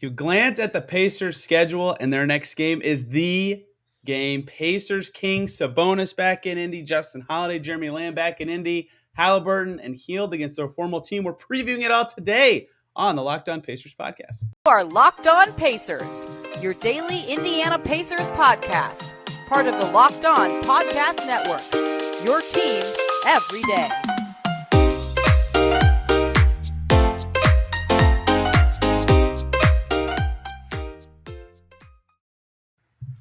You glance at the Pacers' schedule, and their next game is the game. Pacers, Kings, Sabonis back in Indy, Justin Holiday, Jeremy Lamb back in Indy, Haliburton, and Hield against their former team. We're previewing it all today on the Locked On Pacers podcast. You are Locked On Pacers, your daily Indiana Pacers podcast, part of the Locked On Podcast Network, your team every day.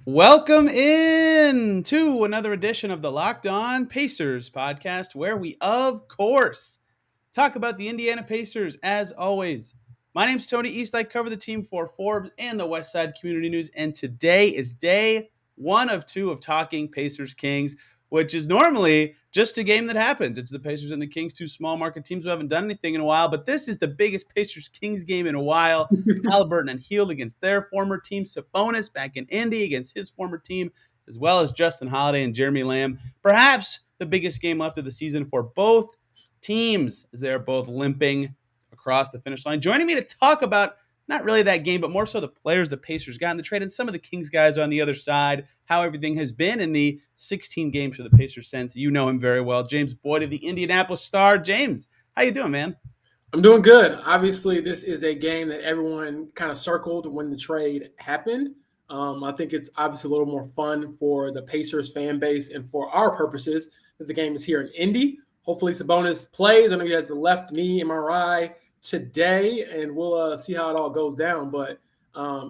Welcome in to another edition of the Locked On Pacers podcast, where we, of course, talk about the Indiana Pacers as always. My name's Tony East. I cover the team for Forbes and the West Side Community News, and today is day 1 of 2 of Talking Pacers Kings, which is normally just a game that happens. It's the Pacers and the Kings, 2 small market teams who haven't done anything in a while, but this is the biggest Pacers Kings game in a while. Haliburton and Hield against their former team, Sabonis back in Indy against his former team, as well as Justin Holiday and Jeremy Lamb. Perhaps the biggest game left of the season for both teams, as they're both limping across the finish line. Joining me to talk about not really that game, but more so the players the Pacers got in the trade and some of the Kings guys on the other side, how everything has been in the 16 games for the Pacers since. You know him very well, James Boyd of the Indianapolis Star. James, how you doing, man? I'm doing good. Obviously, this is a game that everyone kind of circled when the trade happened. I think it's obviously a little more fun for the Pacers fan base and for our purposes that the game is here in Indy. Hopefully, Sabonis plays. I know he has the left knee MRI today, and we'll see how it all goes down. But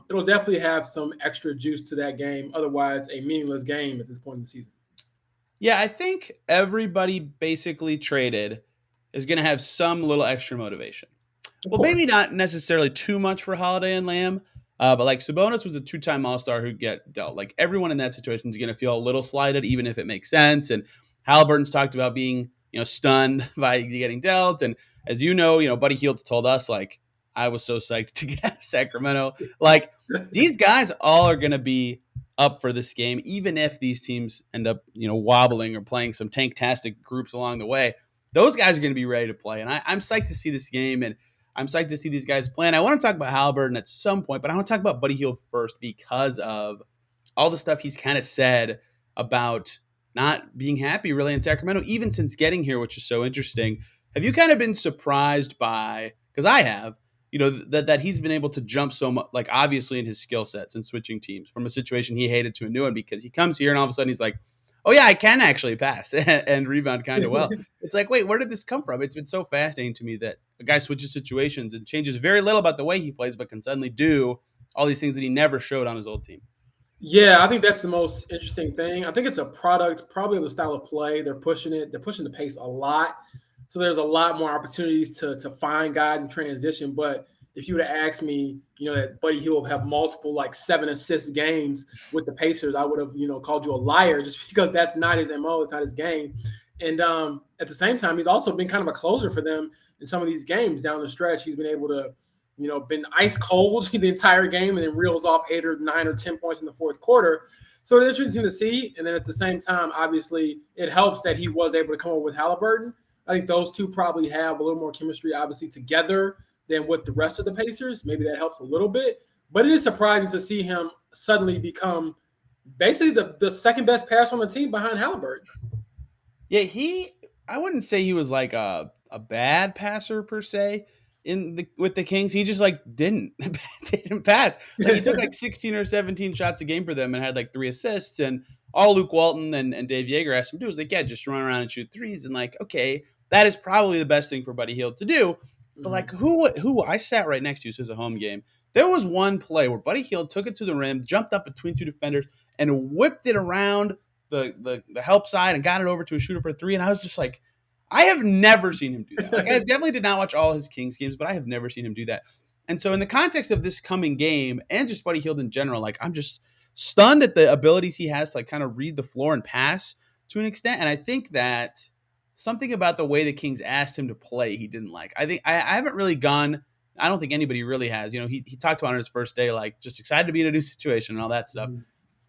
it'll definitely have some extra juice to that game. Otherwise, a meaningless game at this point in the season. Yeah, I think everybody basically traded is going to have some little extra motivation. Well, maybe not necessarily too much for Holiday and Lamb, but like Sabonis was a 2-time All-Star who get dealt. Like everyone in that situation is going to feel a little slighted, even if it makes sense. And Haliburton's talked about being, stunned by getting dealt. And as you know, Buddy Hield told us, like, I was so psyched to get out of Sacramento. Like, these guys all are going to be up for this game, even if these teams end up, wobbling or playing some tank-tastic groups along the way. Those guys are going to be ready to play. And I'm psyched to see this game, and I'm psyched to see these guys play. And I want to talk about Haliburton at some point, but I want to talk about Buddy Hield first because of all the stuff he's kind of said about not being happy really in Sacramento, even since getting here, which is so interesting. Have you kind of been surprised by, because I have, that he's been able to jump so much, like obviously in his skill sets and switching teams from a situation he hated to a new one, because he comes here and all of a sudden he's like, oh yeah, I can actually pass and rebound kind of well. It's like, wait, where did this come from? It's been so fascinating to me that a guy switches situations and changes very little about the way he plays, but can suddenly do all these things that he never showed on his old team. Yeah, I think that's the most interesting thing. I think it's a product probably of the style of play. They're pushing it. They're pushing the pace a lot. So there's a lot more opportunities to find guys in transition. But if you would have asked me, that Buddy Hield will have multiple 7-assist games with the Pacers, I would have, called you a liar just because that's not his MO. It's not his game. And at the same time, he's also been kind of a closer for them in some of these games down the stretch. He's been able to, been ice cold the entire game and then reels off 8 or 9 or 10 points in the fourth quarter. So it's interesting to see. And then at the same time, obviously, it helps that he was able to come up with Haliburton. I think those two probably have a little more chemistry, obviously, together than with the rest of the Pacers. Maybe that helps a little bit. But it is surprising to see him suddenly become basically the second best passer on the team behind Haliburton. Yeah, I wouldn't say he was like a bad passer per se with the Kings. He just didn't pass. Like he took 16 or 17 shots a game for them and had 3 assists, and all Luke Walton and Dave Yeager asked him to do was just run around and shoot threes. And okay, that is probably the best thing for Buddy Hield to do. But who I sat right next to you, so it was a home game. There was one play where Buddy Hield took it to the rim, jumped up between 2 defenders, and whipped it around the help side and got it over to a shooter for 3. And I was just like, I have never seen him do that. I definitely did not watch all his Kings games, but I have never seen him do that. And so in the context of this coming game and just Buddy Hield in general, I'm just stunned at the abilities he has to kind of read the floor and pass to an extent. And I think that something about the way the Kings asked him to play he didn't like. I think I haven't really gone. I don't think anybody really has. He talked about on his first day, just excited to be in a new situation and all that stuff.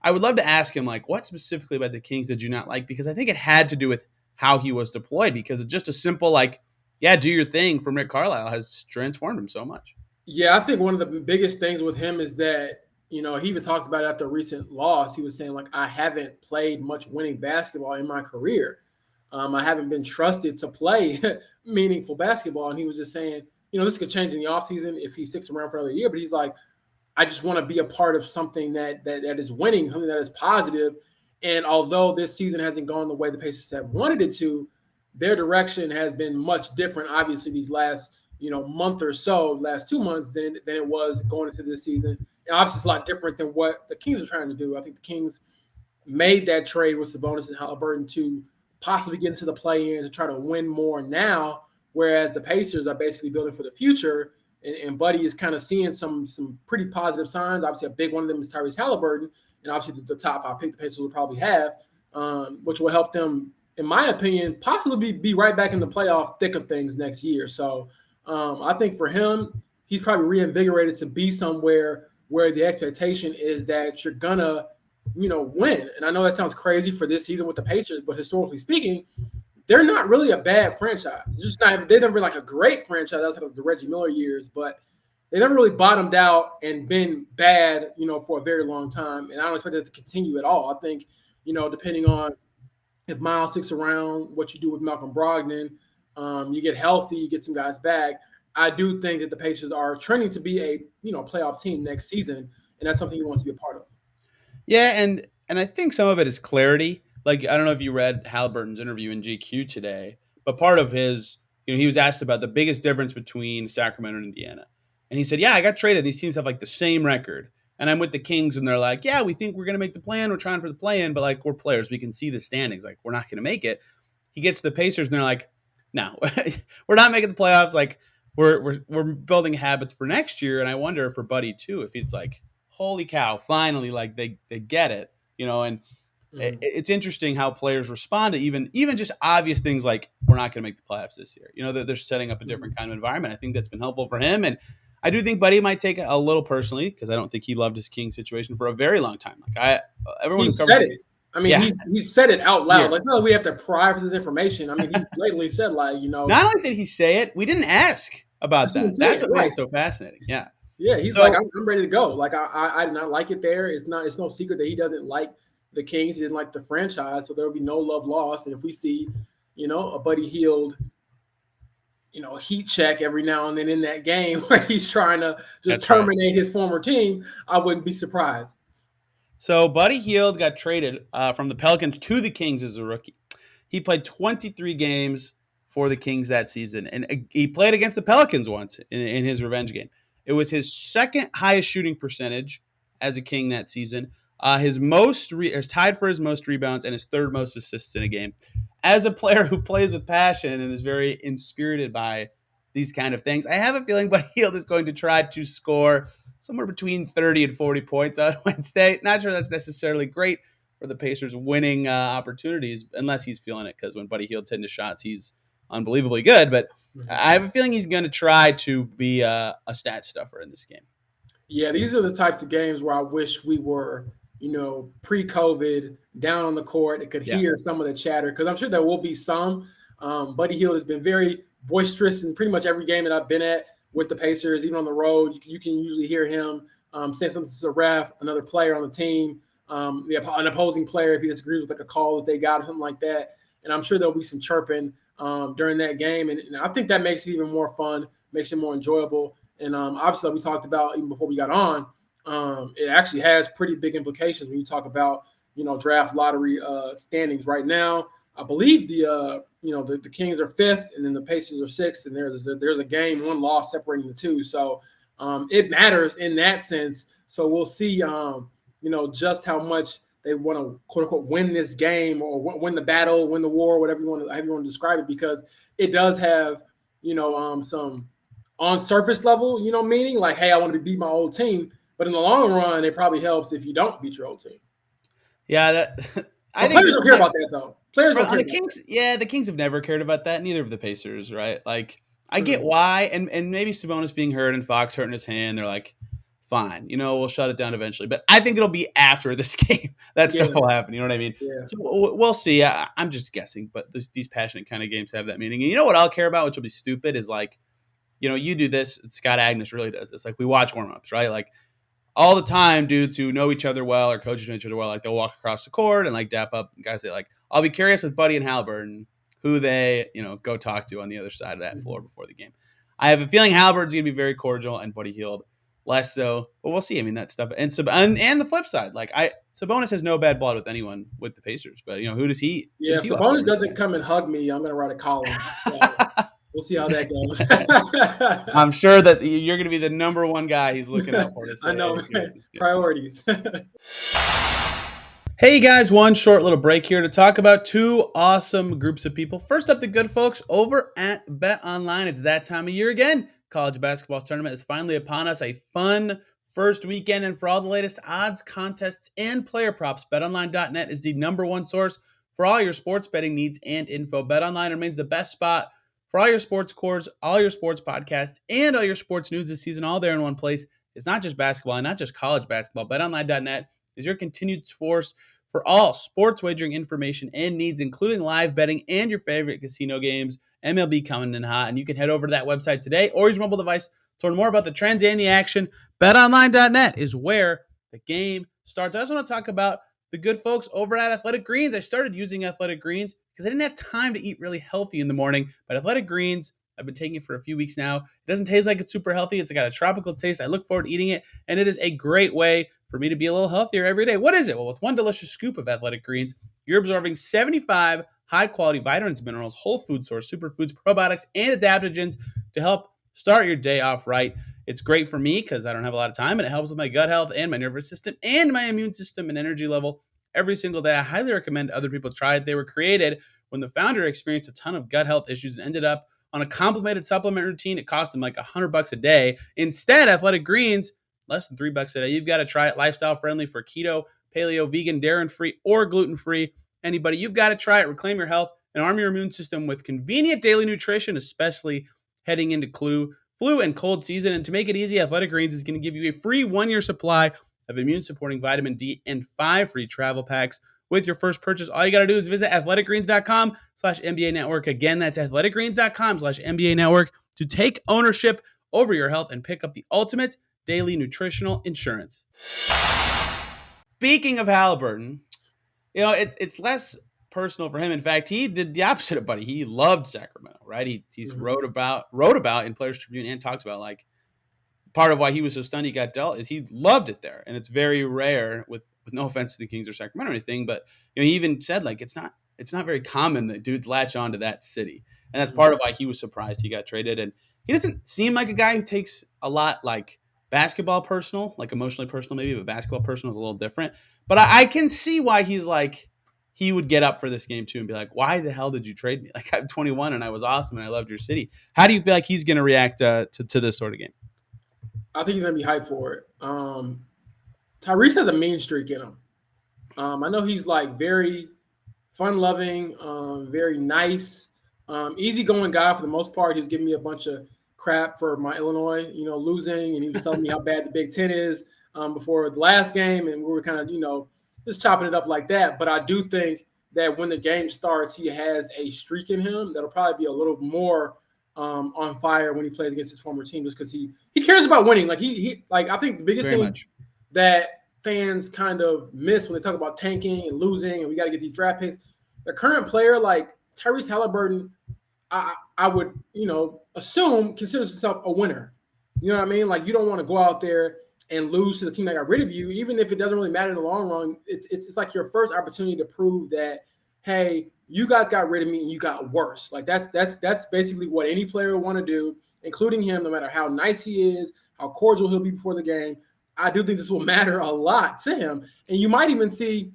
I would love to ask him, what specifically about the Kings did you not like? Because I think it had to do with how he was deployed, because it's just a simple, do your thing from Rick Carlisle has transformed him so much. Yeah, I think one of the biggest things with him is that, he even talked about it after a recent loss. He was saying, like, I haven't played much winning basketball in my career. I haven't been trusted to play meaningful basketball. And he was just saying, this could change in the offseason if he sticks around for another year. But he's like, I just want to be a part of something that is winning, something that is positive. And although this season hasn't gone the way the Pacers have wanted it to, their direction has been much different, obviously, these last month or so, last 2 months than it was going into this season. And obviously, it's a lot different than what the Kings are trying to do. I think the Kings made that trade with Sabonis and Haliburton to possibly get into the play-in to try to win more now, whereas the Pacers are basically building for the future. And Buddy is kind of seeing some pretty positive signs. Obviously, a big one of them is Tyrese Haliburton, and obviously the top 5 pick the Pacers will probably have, which will help them, in my opinion, possibly be right back in the playoff thick of things next year. So I think for him, he's probably reinvigorated to be somewhere where the expectation is that you're gonna, win. And I know that sounds crazy for this season with the Pacers, but historically speaking, they're not really a bad franchise. They've never been like a great franchise outside of the Reggie Miller years, but they never really bottomed out and been bad, for a very long time. And I don't expect that to continue at all. I think, depending on if Miles sticks around, what you do with Malcolm Brogdon, you get healthy, you get some guys back. I do think that the Pacers are trending to be a playoff team next season, and that's something he wants to be a part of. Yeah, and I think some of it is clarity. Like, I don't know if you read Haliburton's interview in GQ today, but part of his, he was asked about the biggest difference between Sacramento and Indiana. And he said, yeah, I got traded. These teams have like the same record. And I'm with the Kings, and they're like, yeah, we think we're going to make the plan. We're trying for the play-in, but like, we're players. We can see the standings. Like, we're not going to make it. He gets to the Pacers, and they're like, no, we're not making the playoffs. Like, we're building habits for next year. And I wonder for Buddy too, if it's like, holy cow, finally, like they get it, and it's interesting how players respond to even just obvious things like we're not going to make the playoffs this year. They're setting up a different kind of environment. I think that's been helpful for him, and I do think Buddy might take it a little personally because I don't think he loved his King situation for a very long time. Like everyone he who covers said it. I mean, yeah. he's said it out loud. Yeah. Like, it's not like we have to pry for this information. I mean, he blatantly said, like, Not only did he say it, we didn't ask about that. That's what made it so fascinating. Yeah. Yeah, he's like, I'm ready to go. Like, I did not like it there. It's no secret that he doesn't like the Kings. He didn't like the franchise, so there will be no love lost. And if we see, a Buddy Hield, heat check every now and then in that game where he's trying to just terminate his former team, I wouldn't be surprised. So Buddy Hield got traded from the Pelicans to the Kings as a rookie. He played 23 games for the Kings that season, and he played against the Pelicans once in his revenge game. It was his second highest shooting percentage as a King that season. His is tied for his most rebounds and his third most assists in a game. As a player who plays with passion and is very inspirited by these kind of things, I have a feeling Buddy Hield is going to try to score somewhere between 30 and 40 points on Wednesday. Not sure that's necessarily great for the Pacers winning opportunities, unless he's feeling it, because when Buddy Hield's hitting his shots, he's unbelievably good. But I have a feeling he's going to try to be a stat stuffer in this game. Yeah, these are the types of games where I wish we were, pre-COVID, down on the court and could hear some of the chatter, because I'm sure there will be some. Buddy Hield has been very boisterous in pretty much every game that I've been at with the Pacers, even on the road. You can usually hear him say something to the ref, another player on the team, an opposing player if he disagrees with like a call that they got or something like that. And I'm sure there'll be some chirping during that game. And I think that makes it even more fun, makes it more enjoyable. And obviously, like we talked about even before we got on, it actually has pretty big implications when you talk about, draft lottery standings right now. I believe the Kings are 5th, and then the Pacers are 6th, and there's a game, one loss separating the two. So it matters in that sense. So we'll see, just how much they want to quote unquote win this game or win the battle, win the war, whatever you want to describe it, because it does have, some on surface level, meaning like, hey, I want to beat my old team. But in the long run, it probably helps if you don't beat your old team. Yeah, I think players don't care about that though. Players don't care the Kings. Yeah, the Kings have never cared about that. Neither of the Pacers, right? Like, I get why, and maybe Sabonis being hurt and Fox hurting his hand. They're like, fine, we'll shut it down eventually. But I think it'll be after this game that stuff will happen. You know what I mean? Yeah. So we'll see. I'm just guessing, but these passionate kind of games have that meaning. And you know what I'll care about, which will be stupid, is like, you do this. Scott Agnes really does this. Like we watch warm-ups, right? Like all the time, dudes who know each other well or coaches know each other well, like they'll walk across the court and like dap up guys that like, I'll be curious with Buddy and Haliburton who they, go talk to on the other side of that floor before the game. I have a feeling Haliburton's going to be very cordial and Buddy Hield less so, but we'll see. I mean, that stuff. And the flip side, like Sabonis has no bad blood with anyone with the Pacers, but who does he? Yeah, if Sabonis doesn't come and hug me, I'm going to write a column. So we'll see how that goes. I'm sure that you're going to be the number one guy he's looking out for. I know, priorities. Hey guys, one short little break here to talk about two awesome groups of people. First up, the good folks over at BetOnline. It's that time of year again. College basketball tournament is finally upon us. A fun first weekend, and for all the latest odds, contests, and player props, BetOnline.net is the number one source for all your sports betting needs and info. BetOnline remains the best spot for all your sports scores, all your sports podcasts, and all your sports news this season, all there in one place. It's not just basketball and not just college basketball. BetOnline.net is your continued source for all sports wagering information and needs, including live betting and your favorite casino games. MLB coming in hot, and you can head over to that website today or use your mobile device to learn more about the trends and the action. BetOnline.net is where the game starts. I also want to talk about the good folks over at Athletic Greens. I started using Athletic Greens because I didn't have time to eat really healthy in the morning, but Athletic Greens, I've been taking it for a few weeks now. It doesn't taste like it's super healthy. It's got a tropical taste. I look forward to eating it, and it is a great way for me to be a little healthier every day. What is it? Well, with one delicious scoop of Athletic Greens, you're absorbing 75 high-quality vitamins, minerals, whole food source, superfoods, probiotics, and adaptogens to help start your day off right. It's great for me because I don't have a lot of time, and it helps with my gut health and my nervous system and my immune system and energy level every single day. I highly recommend other people try it. They were created when the founder experienced a ton of gut health issues and ended up on a complicated supplement routine. It cost him like $100 a day. Instead, Athletic Greens, less than $3 a day. You've got to try it. Lifestyle friendly for keto, paleo, vegan, dairy-free, or gluten-free. Anybody, you've got to try it. Reclaim your health and arm your immune system with convenient daily nutrition, especially heading into flu and cold season. And to make it easy, Athletic Greens is going to give you a free 1-year supply of immune-supporting vitamin D and 5 free travel packs with your first purchase. All you got to do is visit athleticgreens.com/NBA Network. Again, that's athleticgreens.com/NBA Network to take ownership over your health and pick up the ultimate daily nutritional insurance. Speaking of Halliburton, it's less personal for him. In fact, he did the opposite of Buddy. He loved Sacramento, right? He's wrote about in Players Tribune and talked about like part of why he was so stunned he got dealt is he loved it there, and it's very rare with no offense to the Kings or Sacramento or anything, but he even said like it's not very common that dudes latch on to that city, and that's part of why he was surprised he got traded. And he doesn't seem like a guy who takes a lot like basketball personal, like emotionally personal maybe, but basketball personal is a little different. But I can see why he's like, he would get up for this game too and be like, why the hell did you trade me? Like I'm 21 and I was awesome and I loved your city. How do you feel like he's going to react to this sort of game? I think he's going to be hyped for it. Tyrese has a mean streak in him. I know he's like very fun-loving, very nice, easygoing guy for the most part. He was giving me a bunch of crap for my Illinois, losing, and he was telling me how bad the Big Ten is before the last game, and we were kind of, just chopping it up like that. But I do think that when the game starts, he has a streak in him that'll probably be a little more on fire when he plays against his former team, just because he cares about winning. Like he I think the biggest thing that fans kind of miss when they talk about tanking and losing and we got to get these draft picks, the current player like Tyrese Haliburton, I would assume considers himself a winner. You know what I mean? Like you don't want to go out there and lose to the team that got rid of you, even if it doesn't really matter in the long run. It's like your first opportunity to prove that, hey, you guys got rid of me and you got worse. Like that's basically what any player would want to do, including him, no matter how nice he is, how cordial he'll be before the game. I do think this will matter a lot to him. And you might even see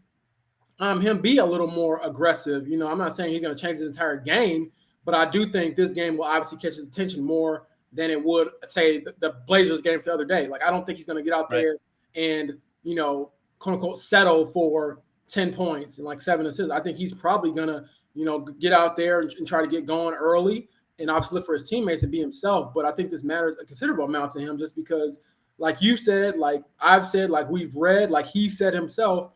him be a little more aggressive. I'm not saying he's going to change his entire game, but I do think this game will obviously catch his attention more than it would, say, the Blazers game the other day. Like, I don't think he's going to get out there and, quote unquote, settle for 10 points and like 7 assists. I think he's probably going to, get out there and try to get going early and obviously look for his teammates and be himself. But I think this matters a considerable amount to him just because, like you said, like I've said, like we've read, like he said himself,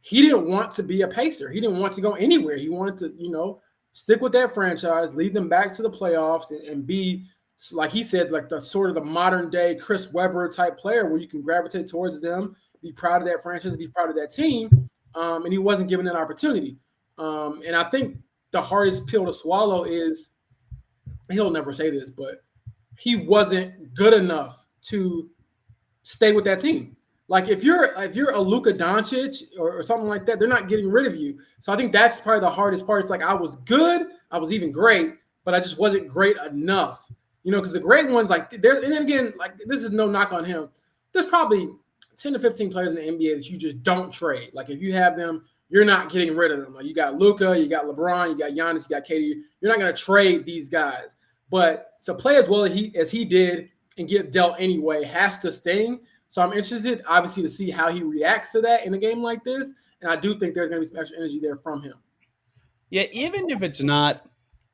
he didn't want to be a Pacer. He didn't want to go anywhere. He wanted to, stick with that franchise, lead them back to the playoffs and be like he said, like the sort of the modern day Chris Webber type player where you can gravitate towards them, be proud of that franchise, be proud of that team. And he wasn't given that opportunity. And I think the hardest pill to swallow is, he'll never say this, but he wasn't good enough to stay with that team. Like if you're a Luka Doncic or something like that, they're not getting rid of you. So I think that's probably the hardest part. It's like I was good, I was even great, but I just wasn't great enough. Because the great ones, like there, and again, like this is no knock on him. There's probably 10 to 15 players in the NBA that you just don't trade. Like if you have them, you're not getting rid of them. Like you got Luka, you got LeBron, you got Giannis, you got KD. You're not going to trade these guys. But to play as well as he did and get dealt anyway has to sting. So I'm interested, obviously, to see how he reacts to that in a game like this. And I do think there's going to be some extra energy there from him. Yeah, even if it's not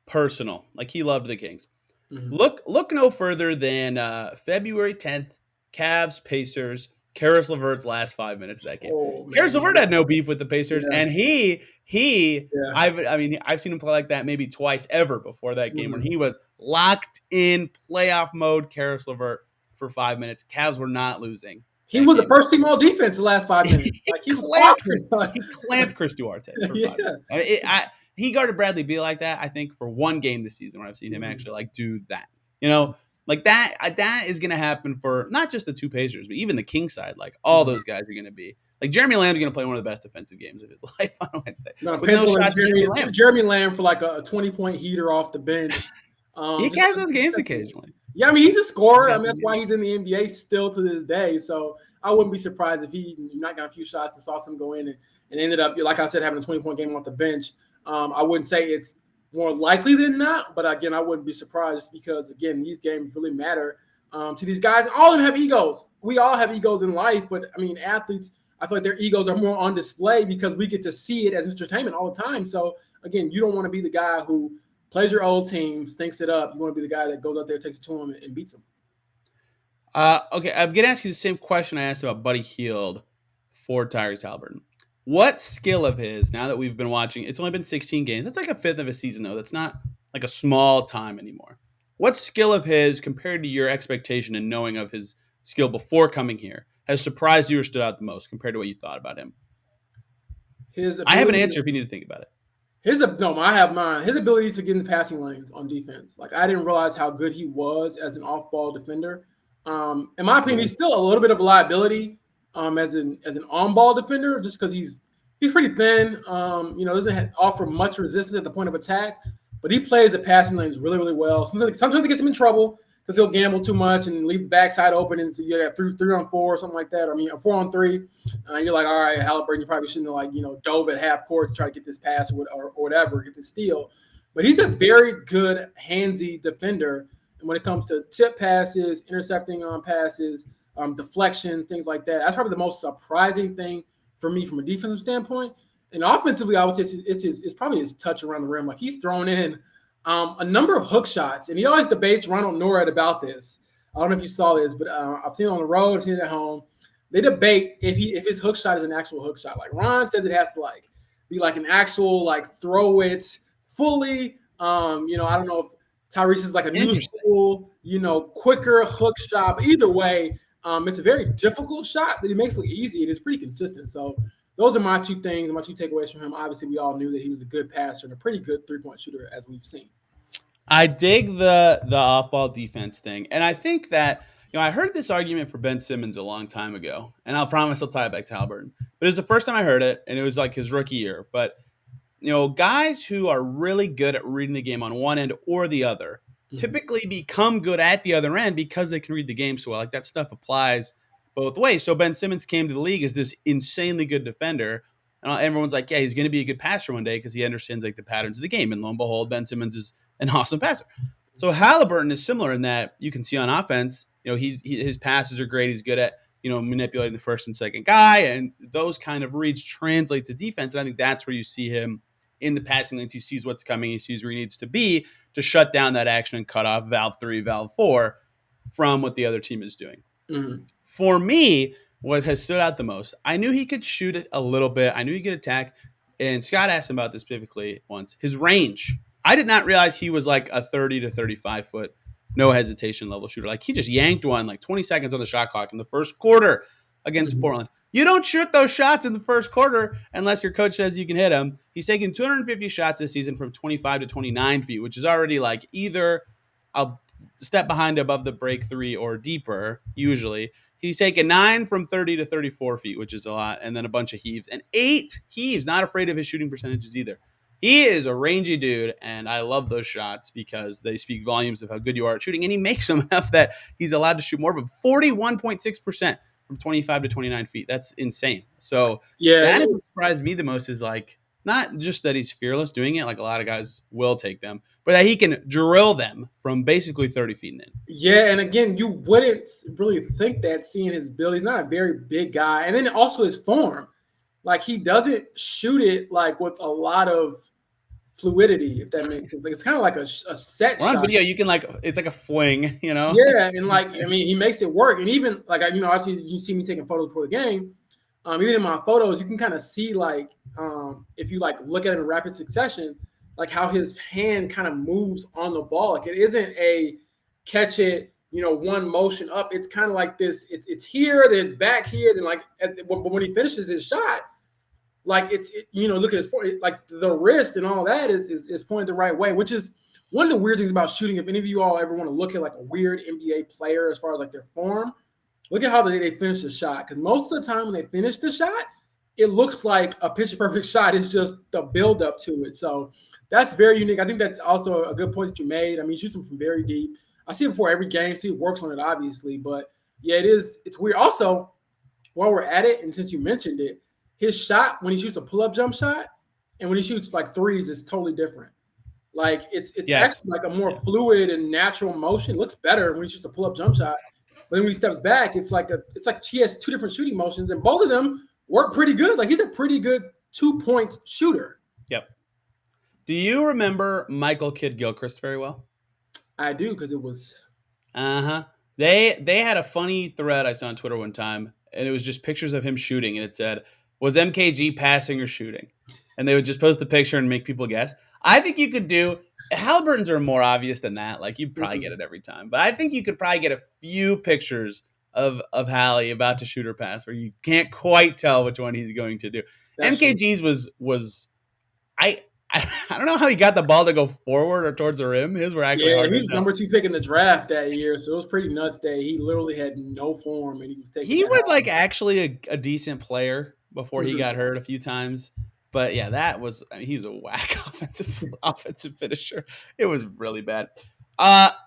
personal, like he loved the Kings. Mm-hmm. Look no further than February 10th, Cavs, Pacers, Karis LeVert's last 5 minutes of that game. Karis LeVert had no beef with the Pacers, and I've seen him play like that maybe twice ever before that game, when he was locked in playoff mode. Karis LeVert for 5 minutes. Cavs were not losing. He was the first team all defense the last 5 minutes. Like he was awesome. He clamped Chris Duarte for 5 minutes. He guarded Bradley Beal like that, I think, for one game this season where I've seen him actually like do that. Like that is going to happen for not just the two Pacers, but even the King side. Like all those guys are going to be like Jeremy Lamb's going to play one of the best defensive games of his life on Wednesday. Jeremy Lamb for like a 20-point heater off the bench. He has those games occasionally. Yeah, I mean he's a scorer. I mean that's why he's in the NBA still to this day. So I wouldn't be surprised if he not got a few shots and saw some go in and ended up, like I said, having a 20-point game off the bench. I wouldn't say it's more likely than not, but again, I wouldn't be surprised because, again, these games really matter to these guys. All of them have egos. We all have egos in life, but, I mean, athletes, I feel like their egos are more on display because we get to see it as entertainment all the time. So, again, you don't want to be the guy who plays your old team, stinks it up. You want to be the guy that goes out there, takes it to him, and beats him. Okay, I'm going to ask you the same question I asked about Buddy Hield for Tyrese Haliburton. What skill of his, now that we've been watching, it's only been 16 games. That's like a fifth of a season, though. That's not like a small time anymore. What skill of his, compared to your expectation and knowing of his skill before coming here, has surprised you or stood out the most compared to what you thought about him? I have an answer if you need to think about it. I have mine. His ability to get in the passing lanes on defense. Like, I didn't realize how good he was as an off-ball defender. In my opinion, he's still a little bit of a liability as an on-ball defender, just because he's pretty thin. Doesn't offer much resistance at the point of attack, but he plays the passing lanes really, really well. Sometimes it gets him in trouble because he'll gamble too much and leave the backside open, and so you got 3-on-4 or something like that. I mean, a 4-on-3. You're like, all right, Halliburton, you probably shouldn't have dove at half court to try to get this pass or whatever, get this steal. But he's a very good handsy defender, and when it comes to tip passes, intercepting on passes, deflections, things like that. That's probably the most surprising thing for me from a defensive standpoint. And offensively, I would say it's probably his touch around the rim. Like he's thrown in a number of hook shots, and he always debates Ronald Norred about this. I don't know if you saw this, but I've seen it on the road, I've seen it at home. They debate if his hook shot is an actual hook shot. Like Ron says, it has to be like an actual throw it fully. I don't know if Tyrese is like a new school, quicker hook shot. But either way, it's a very difficult shot that he makes look easy, and it's pretty consistent. So those are my two things, my two takeaways from him. Obviously, we all knew that he was a good passer and a pretty good three-point shooter, as we've seen. I dig the off-ball defense thing, and I think that I heard this argument for Ben Simmons a long time ago, and I'll promise I'll tie it back to Halliburton. But it was the first time I heard it, and it was like his rookie year. But guys who are really good at reading the game on one end or the other typically become good at the other end because they can read the game so well. Like that stuff applies both ways. So Ben Simmons came to the league as this insanely good defender, and everyone's like, yeah, he's going to be a good passer one day because he understands the patterns of the game. And lo and behold, Ben Simmons is an awesome passer. So Halliburton is similar in that you can see on offense, his passes are great. He's good at manipulating the first and second guy, and those kind of reads translate to defense. And I think that's where you see him in the passing lanes. He sees what's coming. He sees where he needs to be to shut down that action and cut off valve 3, valve 4 from what the other team is doing. Mm-hmm. For me, what has stood out the most, I knew he could shoot it a little bit. I knew he could attack. And Scott asked him about this specifically once. His range. I did not realize he was like a 30 to 35 foot no hesitation level shooter. Like he just yanked one like 20 seconds on the shot clock in the first quarter against Portland. You don't shoot those shots in the first quarter unless your coach says you can hit them. He's taken 250 shots this season from 25 to 29 feet, which is already like either a step behind above the break three or deeper, usually. He's taken 9 from 30 to 34 feet, which is a lot, and then a bunch of heaves. And 8 heaves, not afraid of his shooting percentages either. He is a rangy dude, and I love those shots because they speak volumes of how good you are at shooting, and he makes them enough that he's allowed to shoot more of them. 41.6% from 25 to 29 feet. That's insane. So that is what surprised me the most is like not just that he's fearless doing it, like a lot of guys will take them, but that he can drill them from basically 30 feet in. Yeah, and again, you wouldn't really think that seeing his build. He's not a very big guy. And then also his form. Like he doesn't shoot it like with a lot of fluidity, if that makes sense. Like it's kind of like a set shot. On video, you can like it's like a fling, you know? Yeah, and like I mean, he makes it work. And even like obviously you see me taking photos before the game. Even in my photos, you can kind of see like if you like look at it in rapid succession, like how his hand kind of moves on the ball. Like it isn't a catch it, one motion up. It's kind of like this. It's here, then it's back here, then like when he finishes his shot, like look at his like the wrist and all that is pointed the right way, which is one of the weird things about shooting. If any of you all ever want to look at like a weird NBA player as far as like their form, look at how they finish the shot. Because most of the time when they finish the shot, it looks like a picture perfect shot. It's just the build up to it. So that's very unique. I think that's also a good point that you made. I mean, he shoots them from very deep. I see him before every game, so he works on it, obviously. But yeah, it's weird. Also, while we're at it, and since you mentioned it, his shot when he shoots a pull-up jump shot and when he shoots like threes is totally different. Like it's actually like a more fluid and natural motion. It looks better when he shoots a pull-up jump shot. But then when he steps back, it's like he has two different shooting motions, and both of them work pretty good. Like he's a pretty good 2-point shooter. Yep. Do you remember Michael Kidd-Gilchrist very well? I do, because it was They had a funny thread I saw on Twitter one time, and it was just pictures of him shooting, and it said, "Was MKG passing or shooting?" And they would just post the picture and make people guess. I think you could do Halliburton's are more obvious than that. Like you'd probably get it every time, but I think you could probably get a few pictures of Hallie about to shoot or pass where you can't quite tell which one he's going to do. That's MKG's true. was I don't know how he got the ball to go forward or towards the rim. His were actually hard. He was number 2 pick in the draft that year, so it was pretty nuts that he literally had no form and he was taking. He was like actually a decent player before he got hurt a few times. But yeah, he was a whack offensive finisher. It was really bad.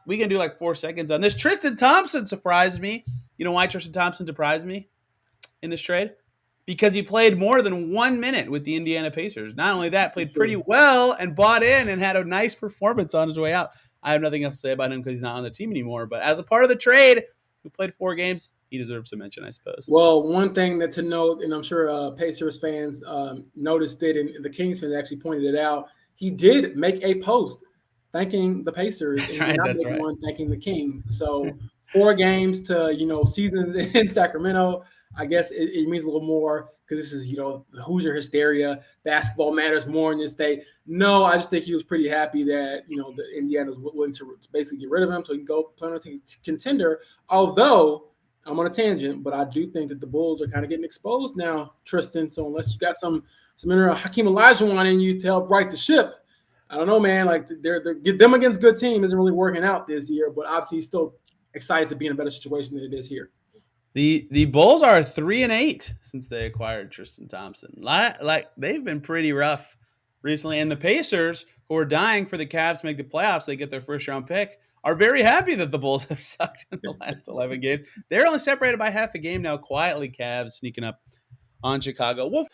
We can do like 4 seconds on this. Tristan Thompson surprised me. You know why Tristan Thompson surprised me in this trade? Because he played more than 1 minute with the Indiana Pacers. Not only that, played pretty well and bought in and had a nice performance on his way out. I have nothing else to say about him because he's not on the team anymore. But as a part of the trade, who played 4 games, he deserves some mention, I suppose. Well, one thing that to note, and I'm sure Pacers fans noticed it, and the Kings fans actually pointed it out, he did make a post thanking the Pacers. That's right. One thanking the Kings. So 4 games to, seasons in Sacramento. I guess it means a little more because this is, the Hoosier hysteria. Basketball matters more in this state. No, I just think he was pretty happy that, the Indiana's willing to basically get rid of him so he can go play on a contender. Although, I'm on a tangent, but I do think that the Bulls are kind of getting exposed now, Tristan. So unless you got some inner Hakeem Olajuwon in you to help right the ship, I don't know, man. Like they're them against good team isn't really working out this year, but obviously he's still excited to be in a better situation than it is here. The Bulls are 3-8 since they acquired Tristan Thompson. Like they've been pretty rough recently, and the Pacers, who are dying for the Cavs to make the playoffs, they get their first round pick, are very happy that the Bulls have sucked in the last 11 games. They're only separated by half a game now. Quietly, Cavs sneaking up on Chicago.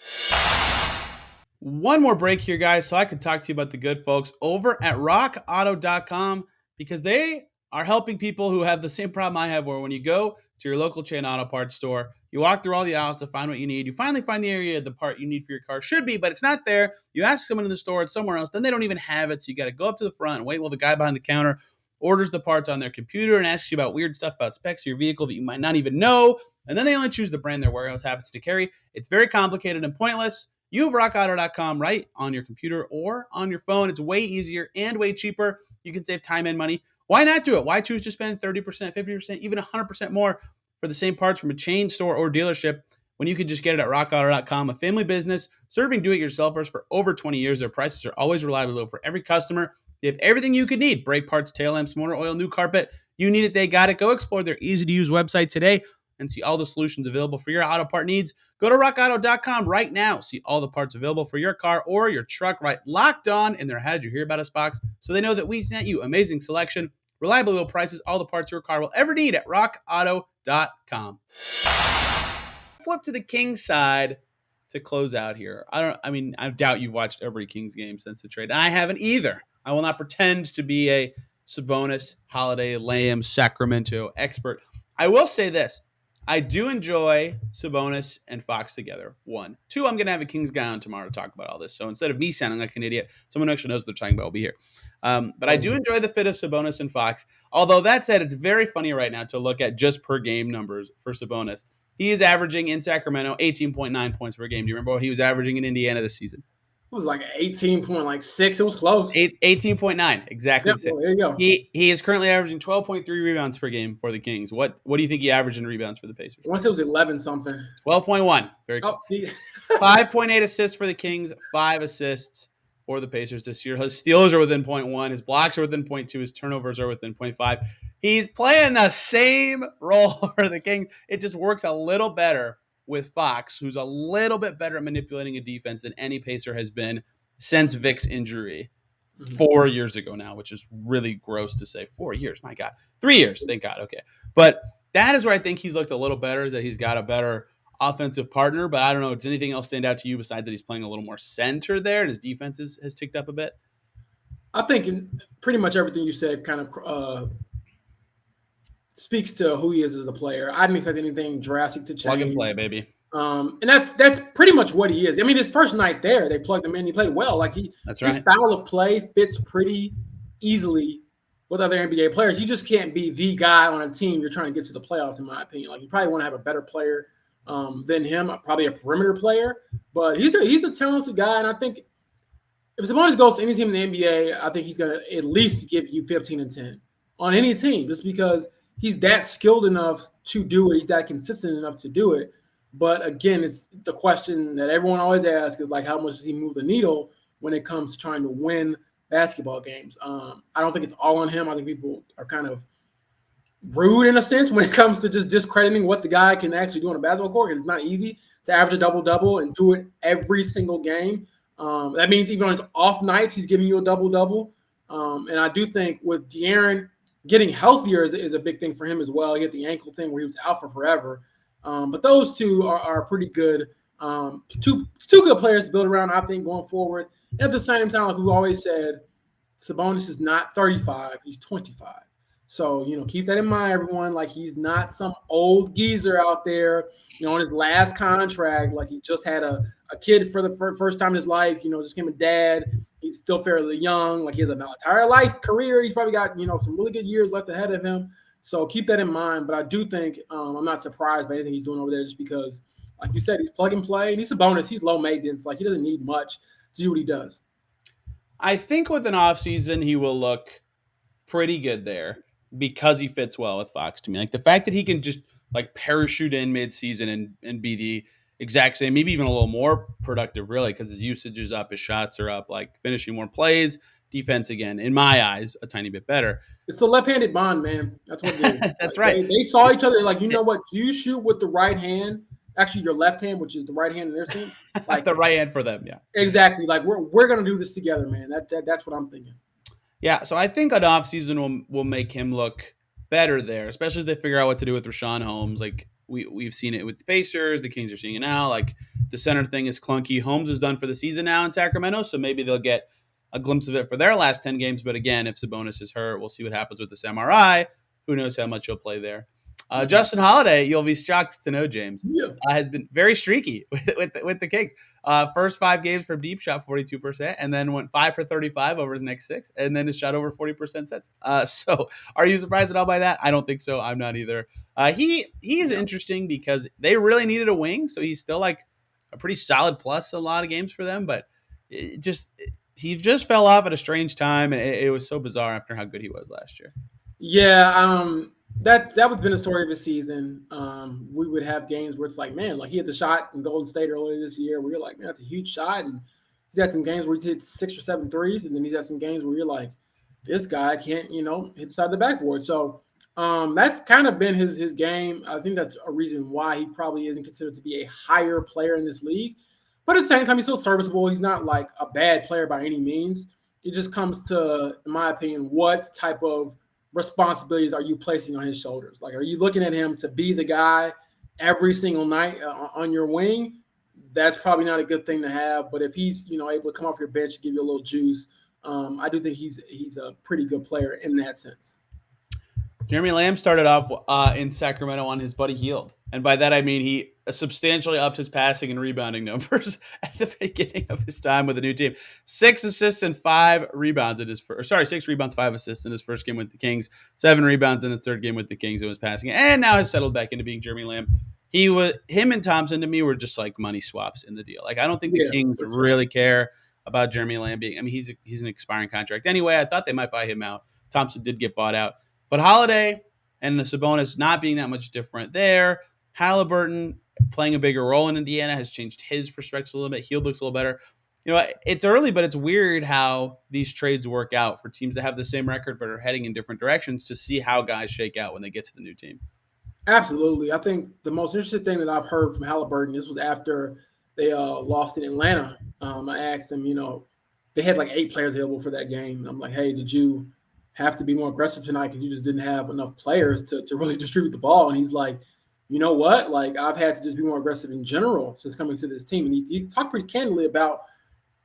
One more break here, guys, so I can talk to you about the good folks over at rockauto.com because they are helping people who have the same problem I have, where when you go to your local chain auto parts store, you walk through all the aisles to find what you need. You finally find the area the part you need for your car should be, but it's not there. You ask someone in the store, it's somewhere else, then they don't even have it, so you got to go up to the front and wait while the guy behind the counter orders the parts on their computer and asks you about weird stuff about specs of your vehicle that you might not even know, and then they only choose the brand their warehouse happens to carry. It's very complicated and pointless. You have rockauto.com right on your computer or on your phone. It's way easier and way cheaper. You can save time and money. Why not do it? Why choose to spend 30%, 50%, even 100% more for the same parts from a chain store or dealership when you can just get it at rockauto.com, a family business serving do-it-yourselfers for over 20 years. Their prices are always reliably low for every customer. They have everything you could need: brake parts, tail lamps, motor oil, new carpet. You need it, they got it. Go explore their easy-to-use website today and see all the solutions available for your auto part needs. Go to rockauto.com right now. See all the parts available for your car or your truck, right locked on in their How Did You Hear About Us box, so they know that we sent you. Amazing selection, reliable low prices, all the parts your car will ever need at rockauto.com. Flip to the Kings side to close out here. I doubt you've watched every Kings game since the trade. I haven't either. I will not pretend to be a Sabonis, Holiday, Lamb, Sacramento expert. I will say this. I do enjoy Sabonis and Fox together. 1. 2, I'm going to have a Kings guy on tomorrow to talk about all this. So instead of me sounding like an idiot, someone who actually knows what they're talking about will be here. But I do enjoy the fit of Sabonis and Fox. Although that said, it's very funny right now to look at just per game numbers for Sabonis. He is averaging in Sacramento 18.9 points per game. Do you remember what he was averaging in Indiana this season? It was like 18.6. It was close. 18.9, exactly Yep, the same. well, there you go. He is currently averaging 12.3 rebounds per game for the Kings. What do you think he averaged in rebounds for the Pacers? Once it was 11 something. 12.1. Very close. Oh, see. 5.8 assists for the Kings, 5 assists for the Pacers this year. His steals are within 0.1. His blocks are within 0.2. His turnovers are within 0.5. He's playing the same role for the Kings. It just works a little better with Fox, who's a little bit better at manipulating a defense than any Pacer has been since Vic's injury 4 years ago now, which is really gross to say. 4 years, my God. 3 years, thank God. Okay. But that is where I think he's looked a little better, is that he's got a better offensive partner. But I don't know, does anything else stand out to you besides that he's playing a little more center there and his defense has ticked up a bit? I think pretty much everything you said kind of speaks to who he is as a player. I didn't expect anything drastic to change. Plug and play, baby. And that's pretty much what he is. I mean, his first night there, they plugged him in. He played well. Like That's right. His style of play fits pretty easily with other NBA players. You just can't be the guy on a team you're trying to get to the playoffs, in my opinion. Like, you probably want to have a better player than him, probably a perimeter player. But he's a talented guy, and I think if Sabonis goes to any team in the NBA, I think he's going to at least give you 15 and 10 on any team, just because he's that skilled enough to do it. He's that consistent enough to do it. But again, it's the question that everyone always asks is, like, how much does he move the needle when it comes to trying to win basketball games? I don't think it's all on him. I think people are kind of rude in a sense when it comes to just discrediting what the guy can actually do on a basketball court. It's not easy to average a double-double and do it every single game. That means even on his off nights, he's giving you a double-double. And I do think with De'Aaron getting healthier is a big thing for him as well. He had the ankle thing where he was out for forever. But those two are pretty good. Two good players to build around, I think, going forward. And at the same time, like we've always said, Sabonis is not 35. He's 25. So, keep that in mind, everyone. Like, he's not some old geezer out there, on his last contract. Like, he just had a kid for the first time in his life, just became a dad. He's still fairly young. Like, he has an entire life career. He's probably got, some really good years left ahead of him. So keep that in mind. But I do think I'm not surprised by anything he's doing over there, just because, like you said, he's plug and play. And he's a bonus. He's low maintenance. Like, he doesn't need much to do what he does. I think with an offseason, he will look pretty good there because he fits well with Fox to me. Like, the fact that he can just, like, parachute in midseason and be the exact same, maybe even a little more productive, really, because his usage is up, his shots are up, like, finishing more plays, defense, again, in my eyes, a tiny bit better. It's the left-handed bond, man. That's what it is. That's like, right. They saw each other like, what? You shoot with the right hand, actually your left hand, which is the right hand in their sense. Like the right hand for them, yeah. Exactly. Like, we're going to do this together, man. That's what I'm thinking. Yeah, so I think an offseason will make him look better there, especially as they figure out what to do with Rashawn Holmes. Like, we've seen it with the Pacers. The Kings are seeing it now. Like, the center thing is clunky. Holmes is done for the season now in Sacramento, so maybe they'll get a glimpse of it for their last 10 games. But again, if Sabonis is hurt, we'll see what happens with this MRI. Who knows how much he'll play there. Justin Holiday, you'll be shocked to know, James, has been very streaky with the Kings. First 5 games from deep, shot 42%, and then went 5 for 35 over his next 6, and then has shot over 40% since. So are you surprised at all by that? I don't think so. I'm not either. He is interesting because they really needed a wing, so he's still like a pretty solid plus a lot of games for them, but he just fell off at a strange time, and it was so bizarre after how good he was last year. Yeah, that was been the story of the season. We would have games where it's like, man, like he hit the shot in Golden State earlier this year. Where you're like, man, that's a huge shot, and he's had some games where he hit 6 or 7 threes, and then he's had some games where you're like, this guy can't, hit the side of the backboard. So that's kind of been his game. I think that's a reason why he probably isn't considered to be a higher player in this league. But at the same time, he's still serviceable. He's not like a bad player by any means. It just comes to, in my opinion, what type of responsibilities are you placing on his shoulders? Like, are you looking at him to be the guy every single night on your wing? That's probably not a good thing to have. But if he's able to come off your bench, give you a little juice, I do think he's a pretty good player in that sense. Jeremy Lamb started off in Sacramento on his buddy Hield. And by that, I mean he substantially upped his passing and rebounding numbers at the beginning of his time with the new team. 6 assists and 5 rebounds in his first, 6 rebounds, 5 assists in his first game with the Kings, 7 rebounds in his third game with the Kings. It was passing, and now has settled back into being Jeremy Lamb. Him and Thompson to me were just like money swaps in the deal. Like I don't think the Kings really care about Jeremy Lamb being. I mean, he's an expiring contract anyway. I thought they might buy him out. Thompson did get bought out. But Holiday and the Sabonis not being that much different there. Halliburton playing a bigger role in Indiana has changed his perspective a little bit. Hield looks a little better. It's early, but it's weird how these trades work out for teams that have the same record but are heading in different directions to see how guys shake out when they get to the new team. Absolutely. I think the most interesting thing that I've heard from Haliburton, this was after they lost in Atlanta. I asked him, they had like 8 players available for that game. And I'm like, hey, did you have to be more aggressive tonight because you just didn't have enough players to really distribute the ball? And he's like, you know what? Like, I've had to just be more aggressive in general since coming to this team. And he talked pretty candidly about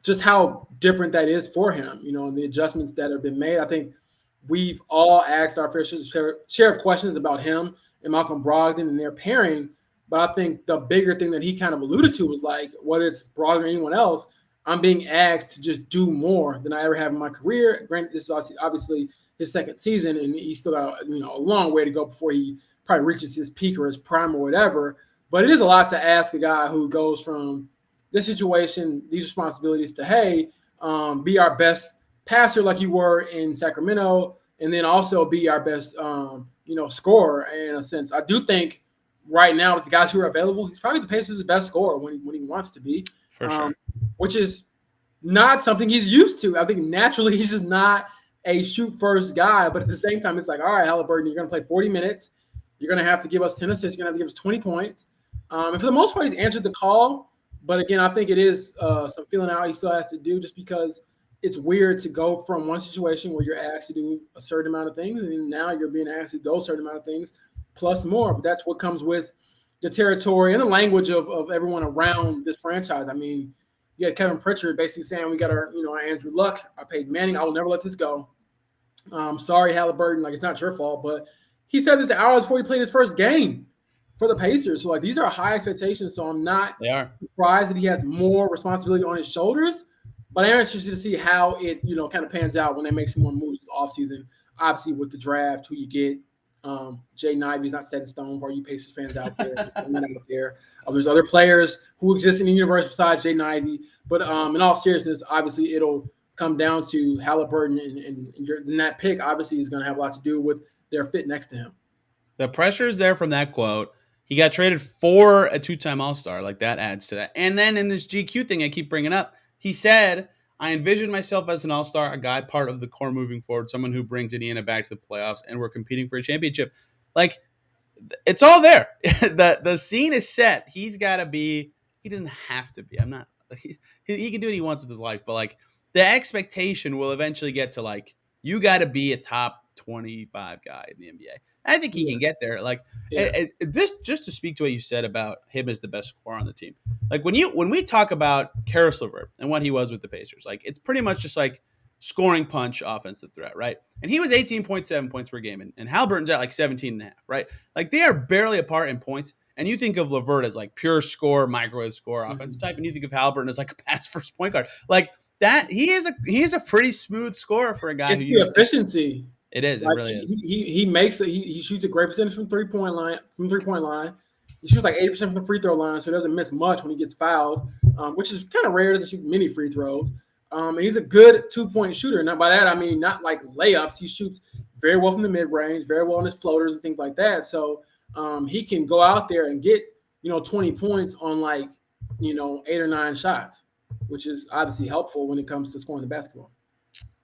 just how different that is for him, and the adjustments that have been made. I think we've all asked our fair share of questions about him and Malcolm Brogdon and their pairing. But I think the bigger thing that he kind of alluded to was like, whether it's Brogdon or anyone else, I'm being asked to just do more than I ever have in my career. Granted, this is obviously his second season, and he's still got a long way to go before he probably reaches his peak or his prime or whatever. But it is a lot to ask a guy who goes from this situation, these responsibilities to, hey, be our best passer like you were in Sacramento, and then also be our best, scorer in a sense. I do think right now with the guys who are available, he's probably the Pacers' best scorer when he wants to be, for sure. Which is not something he's used to. I think naturally he's just not a shoot first guy, but at the same time, it's like, all right, Haliburton, you're going to play 40 minutes. You're going to have to give us 10 assists. You're going to have to give us 20 points. And for the most part, he's answered the call. But again, I think it is some feeling out he still has to do, just because it's weird to go from one situation where you're asked to do a certain amount of things, and now you're being asked to do a certain amount of things plus more. But that's what comes with the territory and the language of everyone around this franchise. I mean, you had Kevin Pritchard basically saying, we got our Andrew Luck, our Peyton Manning. I will never let this go. Sorry, Haliburton, like it's not your fault, but he said this hours before he played his first game for the Pacers. So like these are high expectations. So I'm not surprised that he has more responsibility on his shoulders. But I'm interested to see how it kind of pans out when they make some more moves this offseason. Obviously with the draft, who you get. Jaden Ivey's not set in stone for you Pacers fans out there. There's other players who exist in the universe besides Jaden Ivey. But in all seriousness, obviously it'll come down to Haliburton, and that pick obviously is going to have a lot to do with their fit next to him. The pressure is there from that quote. He got traded for a 2-time All-Star. Like that adds to that. And then in this GQ thing I keep bringing up, he said, I envision myself as an all-star, a guy part of the core moving forward, someone who brings Indiana back to the playoffs, and we're competing for a championship. Like, it's all there. The scene is set. He's got to be – he doesn't have to be. I'm not – he can do what he wants with his life. But, like, the expectation will eventually get to, like, you got to be a top 25 guy in the NBA. I think he can get there. Like, just to speak to what you said about him as the best scorer on the team. Like when we talk about Karis LeVert and what he was with the Pacers, like it's pretty much just like scoring punch, offensive threat, right? And he was 18.7 points per game, and Haliburton's at like 17.5, right? Like they are barely apart in points. And you think of LeVert as like pure score, microwave score, offensive type, and you think of Haliburton as like a pass first point guard. Like that, he is a pretty smooth scorer for a guy. It's the efficiency. It is. Like it really is. He makes it. He shoots a great percentage from 3-point line. He shoots like 80% from the free throw line, so he doesn't miss much when he gets fouled, which is kind of rare. Doesn't shoot many free throws. And he's a good 2-point shooter. Now by that I mean not like layups. He shoots very well from the mid range, very well on his floaters and things like that. So he can go out there and get 20 points on 8 or 9 shots, which is obviously helpful when it comes to scoring the basketball.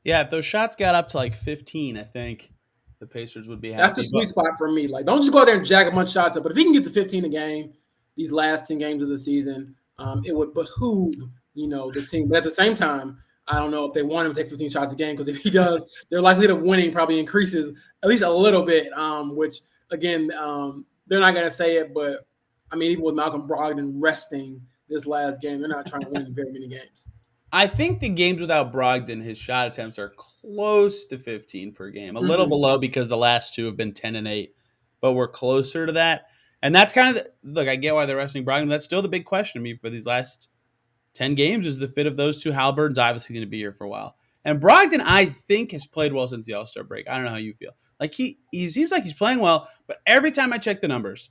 Yeah, if those shots got up to 15, I think the Pacers would be happy. That's the sweet spot for me. Don't just go out there and jack a bunch of shots up. But if he can get to 15 a game, these last 10 games of the season, it would behoove the team. But at the same time, I don't know if they want him to take 15 shots a game, because if he does, their likelihood of winning probably increases at least a little bit. Which again, they're not going to say it, but I mean, even with Malcolm Brogdon resting this last game, they're not trying to win very many games. I think the games without Brogdon, his shot attempts are close to 15 per game. A little below, because the last 2 have been 10 and 8, but we're closer to that. And that's kind of look. I get why they're resting Brogdon. That's still the big question to me for these last 10 games, is the fit of those two. Halliburton's obviously going to be here for a while. And Brogdon, I think, has played well since the All-Star break. I don't know how you feel. He seems like he's playing well, but every time I check the numbers,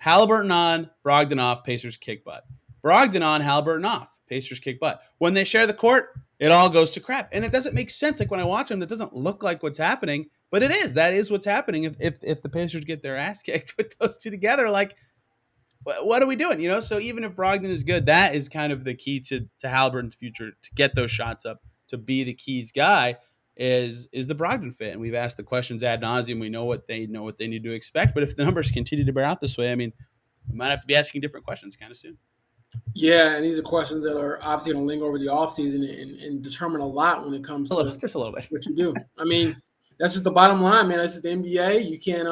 Haliburton on, Brogdon off, Pacers kick butt. Brogdon on, Haliburton off, Pacers kick butt. When they share the court, it all goes to crap. And it doesn't make sense. When I watch them, that doesn't look like what's happening, but it is. That is what's happening if the Pacers get their ass kicked with those two together. What are we doing? So even if Brogdon is good, that is kind of the key to Halliburton's future, to get those shots up, to be the keys guy, is the Brogdon fit. And we've asked the questions ad nauseum. We know what they need to expect. But if the numbers continue to bear out this way, I mean, we might have to be asking different questions kind of soon. Yeah, and these are questions that are obviously going to linger over the offseason and determine a lot when it comes to just a little bit what you do. I mean, that's just the bottom line, man. That's just the NBA. You can't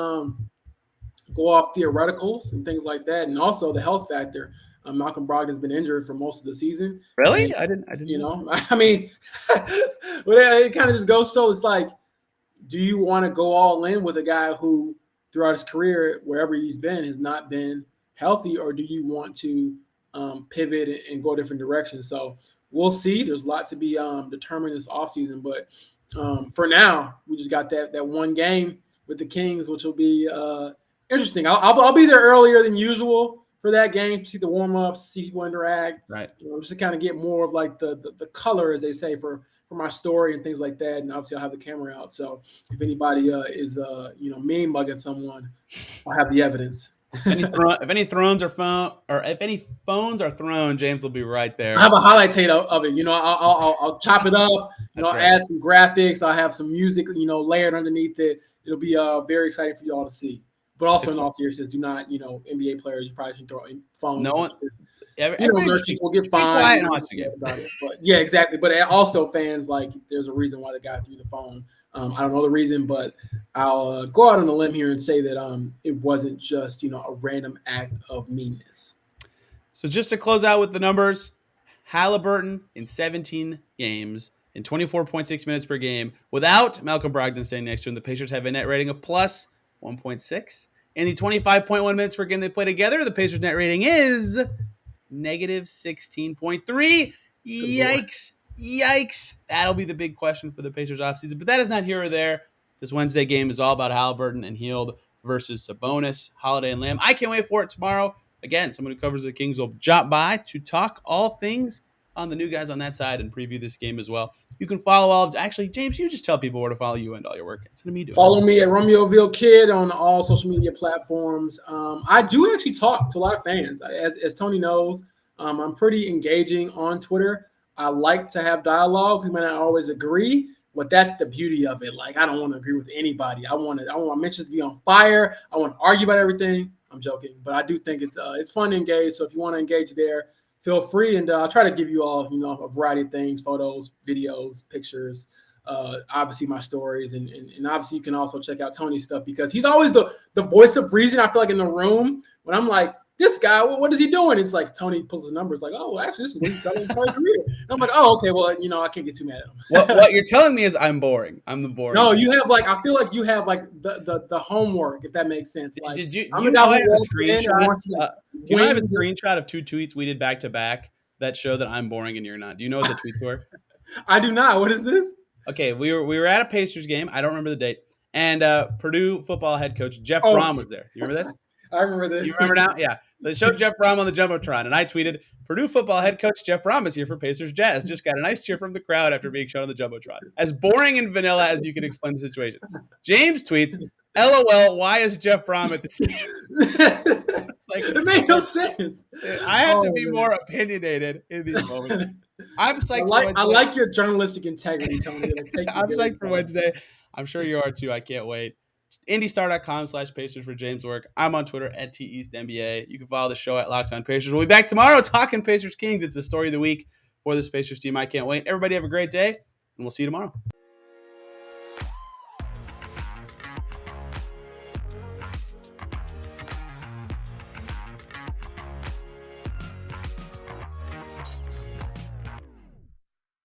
go off theoreticals and things like that, and also the health factor. Malcolm Brogdon has been injured for most of the season. Really? And, I didn't. I mean, but it kind of just goes. So it's do you want to go all in with a guy who, throughout his career, wherever he's been, has not been healthy, or do you want to pivot and go different directions? So we'll see. There's a lot to be determined this offseason, but for now, we just got that one game with the Kings, which will be interesting. I'll be there earlier than usual for that game to see the warm-ups, see people interact, right? Just to kind of get more of the color, as they say, for my story and things like that. And obviously, I'll have the camera out, so if anybody is mean mugging someone, I'll have the evidence. If any phones are thrown, James will be right there. I have a highlight tape of it. I'll chop it up. Add some graphics. I'll have some music, layered underneath it. It'll be very exciting for you all to see. But also, in all seriousness, do not, NBA players, you probably should throw in phones. No one. Nurses will get fined. Quiet and watch the game. About it. But yeah, exactly. But also, fans, there's a reason why the guy threw the phone. I don't know the reason, but I'll go out on a limb here and say that it wasn't just a random act of meanness. So just to close out with the numbers, Halliburton in 17 games in 24.6 minutes per game without Malcolm Brogdon standing next to him. The Pacers have a net rating of plus 1.6. In the 25.1 minutes per game they play together, the Pacers net rating is negative 16.3. Yikes. That'll be the big question for the Pacers offseason. But that is not here or there. This Wednesday game is all about Haliburton and Hield versus Sabonis, Holiday, and Lamb. I can't wait for it tomorrow. Again, someone who covers the Kings will drop by to talk all things on the new guys on that side and preview this game as well. You can follow actually, James, you just tell people where to follow you and all your work. Instead of me doing Follow me at Romeoville Kid on all social media platforms. I do actually talk to a lot of fans. As Tony knows, I'm pretty engaging on Twitter. I like to have dialogue. We might not always agree, but that's the beauty of it. I don't want to agree with anybody. I want my mentions to be on fire. I want to argue about everything. I'm joking, but I do think it's fun to engage. So if you want to engage there, feel free, and I'll try to give you all a variety of things: photos, videos, pictures. Obviously my stories, and obviously you can also check out Tony's stuff, because he's always the voice of reason. I feel in the room when I'm like, this guy, what is he doing? It's Tony pulls his numbers oh, actually, this is what he's done in his career. And I'm oh, okay, well, I can't get too mad at him. What you're telling me is I'm boring. I'm the boring. No, you have I feel you have the homework, if that makes sense. Did you have a screenshot? Do you have a screenshot of 2 tweets we did back to back that show that I'm boring and you're not? Do you know what the tweets were? I do not. What is this? Okay, we were at a Pacers game. I don't remember the date. And Purdue football head coach Jeff Brom was there. You remember this? I remember this. You remember now? Yeah. They showed Jeff Brom on the Jumbotron, and I tweeted, Purdue football head coach Jeff Brom is here for Pacers Jazz. Just got a nice cheer from the crowd after being shown on the Jumbotron. As boring and vanilla as you can explain the situation. James tweets, LOL, why is Jeff Brom at this game? It made no sense. I have to be more opinionated in these moments. I'm psyched. I like your journalistic integrity, Tony. I'm psyched for Wednesday. I'm sure you are too. I can't wait. IndyStar.com/Pacers for James' work. I'm on Twitter at TEastNBA. You can follow the show at Locked On Pacers. We'll be back tomorrow talking Pacers Kings. It's the story of the week for this Pacers team. I can't wait. Everybody have a great day, and we'll see you tomorrow.